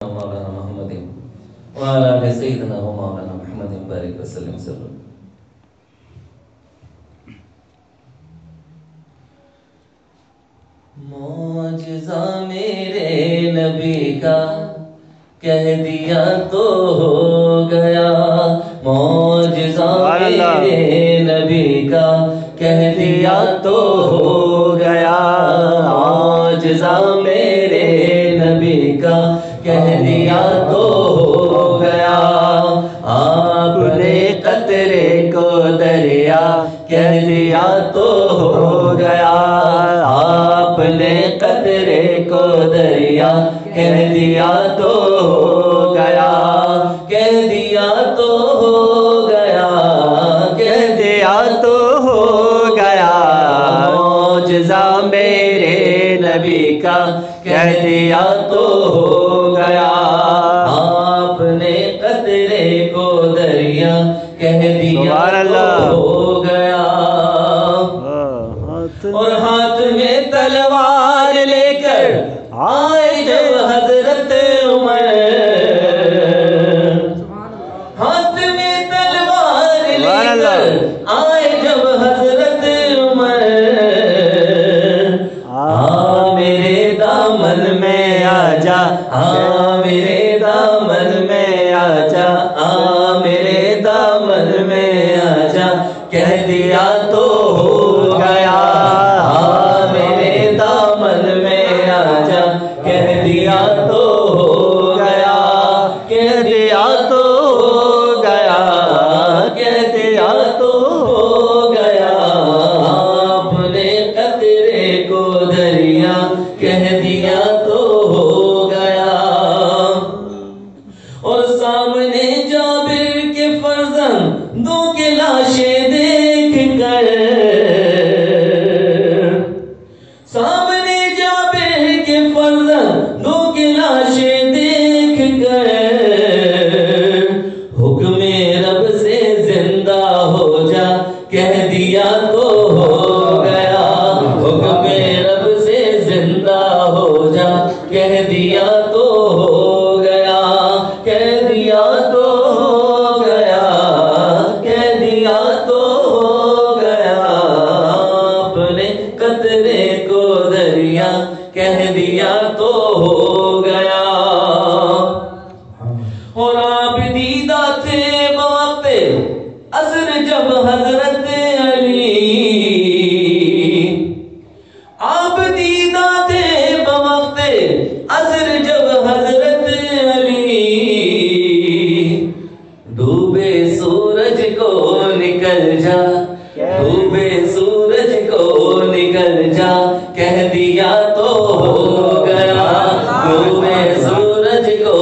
مولانا محمد وعلى آل سيدنا ومولانا محمد بارك وسلم سلم. معجزہ میرے نبی کا کہہ دیا تو ہو گیا. معجزہ میرے نبی کا کہہ دیا تو ہو گیا. معجزہ میرے نبی کا کہہ دیا تو ہو گیا. آپ نے قطرے کو دریا کہہ دیا تو ہو گیا. آپ نے قطرے کو دریا کہہ دیا تو ہو گیا. کہہ دیا تو ہو گیا. کہہ دیا تو ہو گیا. معجزہ میرے نبی کا کہہ دیا تو ہو گیا. آپ نے قطرے کو دریا کہہ دیا تو ہو گیا. اور ہاتھ میں تلوار لے کر آئے جب حضرت عمر. ہاتھ میں تلوار لے کر آئے جب حضرت عمر. میرے دامن میں آ جا. میرے دامن میں آ جا. میرے دامن میں آ جا. کہہ دیا تو ہو گیا. میرے دامن میں آ جا. کہہ دیا تو ہو گیا. کہہ دیا تو ہو گیا. کہہ دیا تو ہو گیا. آپ نے قطرے کو دریا کہہ دیا تو ہو گیا. اور سامنے جابر کے فرزندوں کے لاشیں دیکھ کر. سامنے جابر کے فرزندوں کے لاشیں دیکھ کر حکم رب سے زندہ ہو جا کہہ دیا تو ہو گیا. حکم رب سے زندہ ہو جا کہہ دیا تو ہو گیا. کہہ دیا تو ہو گیا. کہہ دیا تو ہو گیا. اپنے قطرے کو دریا کہہ دیا تو ہو گیا. اور آپ دیدہ تھے بوقت عصر جب حضرت علی. آپ دیدہ تھے بوقت عصر جب حضرت علی. ڈوبے سورج کو نکل جا. ڈوبے سورج کو نکل جا کہہ دیا تو ہو گیا. ڈوبے سورج کو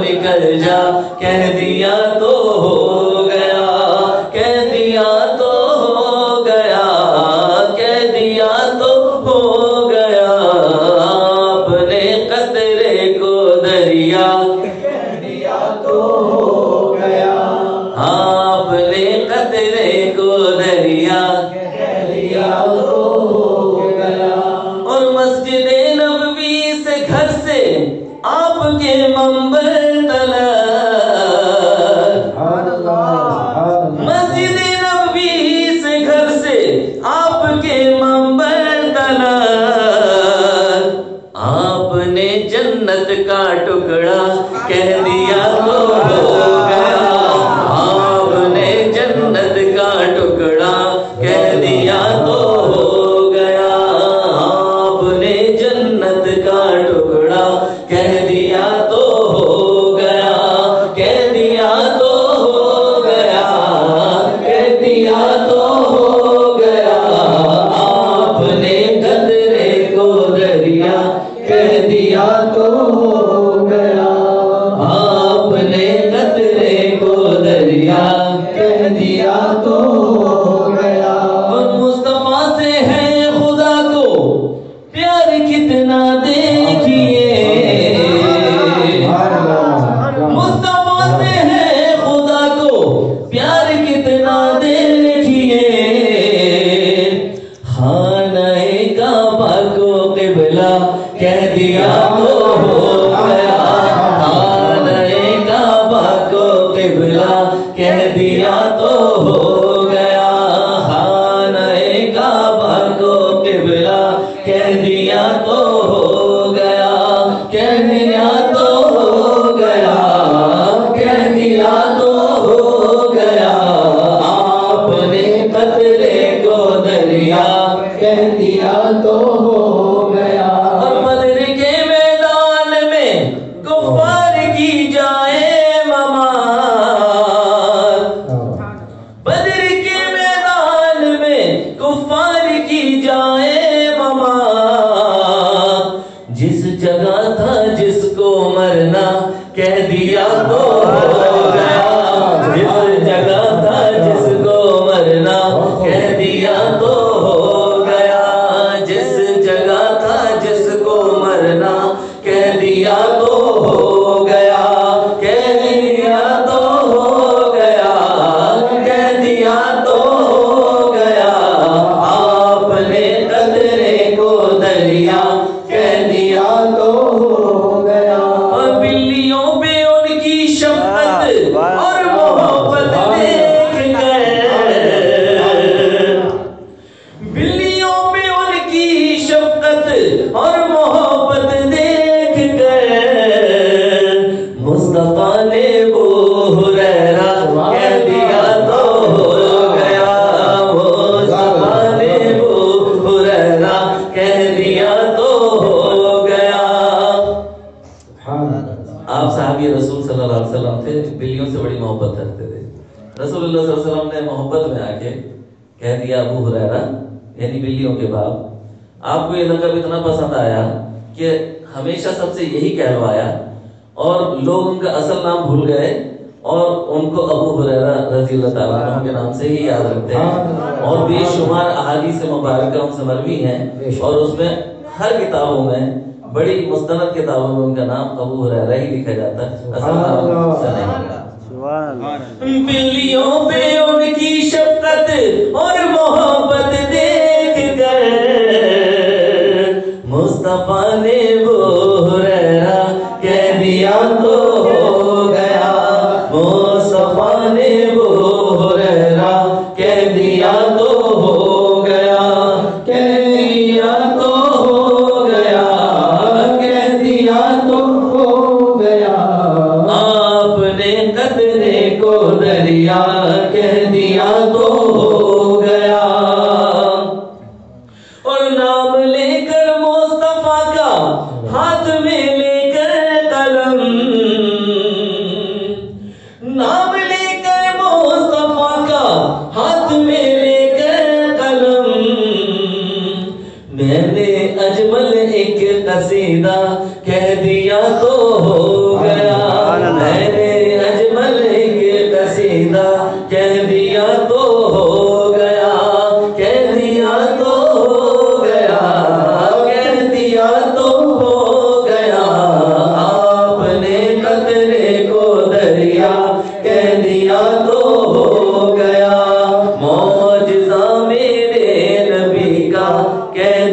نکل جا کہہ دیا تو ہو گیا. کہہ دیا تو ہو گیا. کہہ دیا تو ہو گیا. اپنے قطرے کو دریا کہہ دیا تو ہو گیا. اپنے قطرے کو دریا کہہ دیا تو ہو گیا. اور مسجد نبوی سے گھر سے آپ کے منبر تلک. مسجد نبوی سے گھر سے آپ کے منبر تلک. آپ نے جنت کا ٹکڑا کہہ دیا تو ہو گیا. آپ نے جنت کا ٹکڑا کہہ دیا تو ہو گیا. آپ نے جنت کا ٹکڑا کہہ دیا تو ہو گیا. کہہ دیا تو ہو گیا. کہہ دیا تو ہو گیا. آپ نے قطرے کو دریا کہہ دیا تو ہو گیا. कुफ्फार की जाए ममार, बदर के मैदान में कुफ्फार की जाए ममार, जिस जगह था जिसको मरना कह दिया तो हो गया, जिस जगह था जिसको मरना कह दिया तो हो गया, जिस जगह था जिसको मरना कह दिया तो हो गया, कह दिया तो हो गया, कह दिया तो हो गया, आपने कदरे को दरिया कह दिया तो हो गया। और बिल्लियों पे उनकी शफकत और मोहब्बत देख कर, बिल्लियों पे उनकी शफकत और मोहब्बत देख कर, मुस्तफा ने वो हुरैरा कह दिया तो हो गया, मुस्तफा ने वो हुरैरा कह दिया तो हो गया। आप साहबी रसूल सल्लल्लाहु अलैहि वसल्लम थे, बिल्लियों से बड़ी मोहब्बत करते थे। रसूलुल्लाह सल्लल्लाहु अलैहि वसल्लम ने मोहब्बत में आके कह दिया अबू हुरैरा, यानी बिल्लियों के बाप, आपको ये लक़ब इतना पसंद आया कि हमेशा सबसे यही कहलवाया और लोग उनका असल नाम भूल गए और उनको अबू हुरैरा रज़ियल्लाहु ताला अन्हु के नाम से ही याद रखते हैं। और बेशुमार अहादीस मुबारका उनसे मरवी हैं और उसमें हर किताबों में, बड़ी मुस्तनद किताबों में उनका नाम अबू हुरैरा ही लिखा जाता है, असल नाम से नहीं। बिल्लियों पे उनकी शफकत और मोहब्बत देख कर, मुस्तफा ने वो हुरैरा कह दिया तो हो गया, मुस्तफा ने वो हुरैरा कह दिया तो हो गया, कह दिया तो हो गया, कह दिया तो हो गया, आपने कदरे को दरिया कह दिया तो हो गया। और नाम लेकर मुस्तफा का हाथ में लेकर कलम, नाम लेकर मुस्तफा का हाथ में लेकर कलम, मैंने अजमल एक कसीदा कह दिया तो हो गया, मैंने अजमल एक कसीदा कह दिया तो हो गया, कह दिया तो हो गया, कह दिया तो हो गया, आपने कतरे को दरिया कह दिया तो हो गया, मौजज़ा मेरे नबी का कह